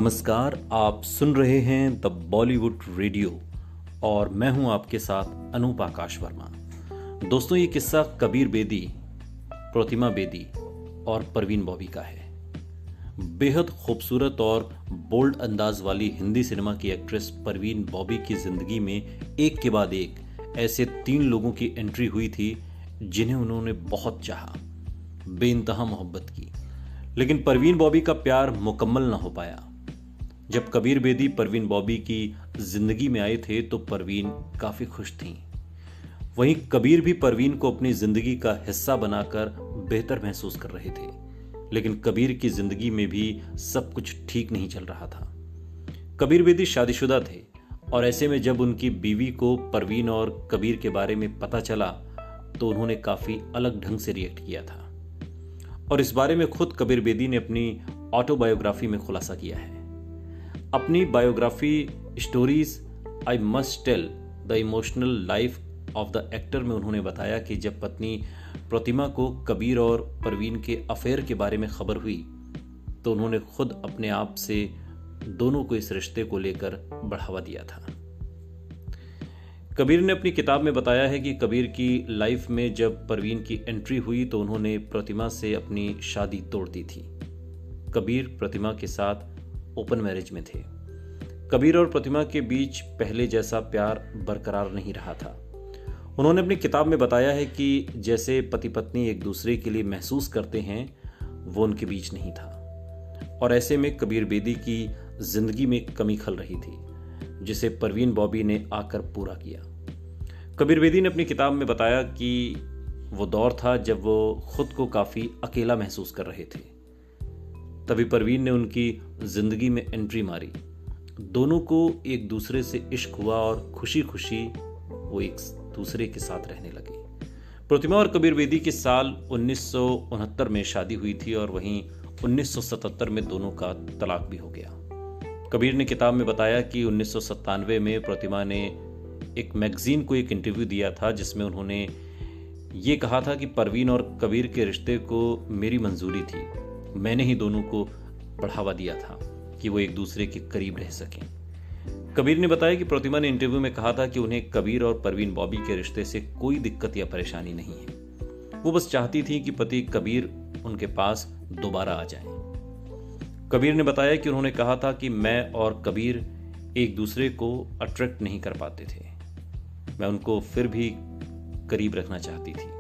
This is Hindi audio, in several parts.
नमस्कार, आप सुन रहे हैं द बॉलीवुड रेडियो और मैं हूं आपके साथ अनूप आकाश वर्मा। दोस्तों, ये किस्सा कबीर बेदी, प्रतिमा बेदी और परवीन बॉबी का है। बेहद खूबसूरत और बोल्ड अंदाज वाली हिंदी सिनेमा की एक्ट्रेस परवीन बॉबी की जिंदगी में एक के बाद एक ऐसे 3 लोगों की एंट्री हुई थी जिन्हें उन्होंने बहुत चाहा, बेइंतहा मोहब्बत की। लेकिन परवीन बॉबी का प्यार मुकम्मल न हो पाया। जब कबीर बेदी परवीन बॉबी की जिंदगी में आए थे तो परवीन काफी खुश थीं। वहीं कबीर भी परवीन को अपनी जिंदगी का हिस्सा बनाकर बेहतर महसूस कर रहे थे। लेकिन कबीर की जिंदगी में भी सब कुछ ठीक नहीं चल रहा था। कबीर बेदी शादीशुदा थे और ऐसे में जब उनकी बीवी को परवीन और कबीर के बारे में पता चला तो उन्होंने काफी अलग ढंग से रिएक्ट किया था। और इस बारे में खुद कबीर बेदी ने अपनी ऑटोबायोग्राफी में खुलासा किया है। अपनी biography stories I must tell the emotional life of the actor में उन्होंने बताया कि जब पत्नी प्रतिमा को कबीर और परवीन के अफेयर के बारे में खबर हुई तो उन्होंने खुद अपने आप से दोनों को इस रिश्ते को लेकर बढ़ावा दिया था। कबीर ने अपनी किताब में बताया है कि कबीर की लाइफ में जब परवीन की एंट्री हुई तो उन्होंने प्रतिमा से अपनी शादी तोड़ दी थी। कबीर प्रतिमा के साथ ओपन मैरिज में थे। कबीर और प्रतिमा के बीच पहले जैसा प्यार बरकरार नहीं रहा था। उन्होंने अपनी किताब में बताया है कि जैसे पति पत्नी एक दूसरे के लिए महसूस करते हैं वो उनके बीच नहीं था और ऐसे में कबीर बेदी की जिंदगी में कमी खल रही थी जिसे परवीन बॉबी ने आकर पूरा किया। कबीर बेदी ने अपनी किताब में बताया कि वो दौर था जब वो खुद को काफी अकेला महसूस कर रहे थे। तभी परवीन ने उनकी जिंदगी में एंट्री मारी। दोनों को एक दूसरे से इश्क हुआ और खुशी खुशी वो एक दूसरे के साथ रहने लगे। प्रतिमा और कबीर बेदी की साल 1969 में शादी हुई थी और वहीं 1977 में दोनों का तलाक भी हो गया। कबीर ने किताब में बताया कि 1997 में प्रतिमा ने एक मैगजीन को एक इंटरव्यू दिया था जिसमें उन्होंने ये कहा था कि परवीन और कबीर के रिश्ते को मेरी मंजूरी थी। मैंने ही दोनों को बढ़ावा दिया था कि वो एक दूसरे के करीब रह सकें। कबीर ने बताया कि प्रतिमा ने इंटरव्यू में कहा था कि उन्हें कबीर और परवीन बॉबी के रिश्ते से कोई दिक्कत या परेशानी नहीं है। वो बस चाहती थी कि पति कबीर उनके पास दोबारा आ जाएं। कबीर ने बताया कि उन्होंने कहा था कि मैं और कबीर एक दूसरे को अट्रैक्ट नहीं कर पाते थे। मैं उनको फिर भी करीब रखना चाहती थी।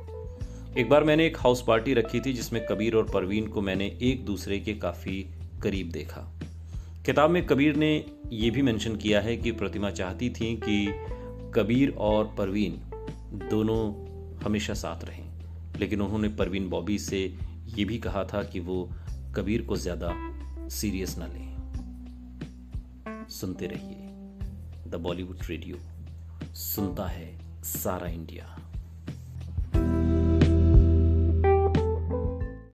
एक बार मैंने एक हाउस पार्टी रखी थी जिसमें कबीर और परवीन को मैंने एक दूसरे के काफी करीब देखा। किताब में कबीर ने यह भी मेंशन किया है कि प्रतिमा चाहती थी कि कबीर और परवीन दोनों हमेशा साथ रहें, लेकिन उन्होंने परवीन बॉबी से यह भी कहा था कि वो कबीर को ज्यादा सीरियस ना लें। सुनते रहिए द बॉलीवुड रेडियो, सुनता है सारा इंडिया।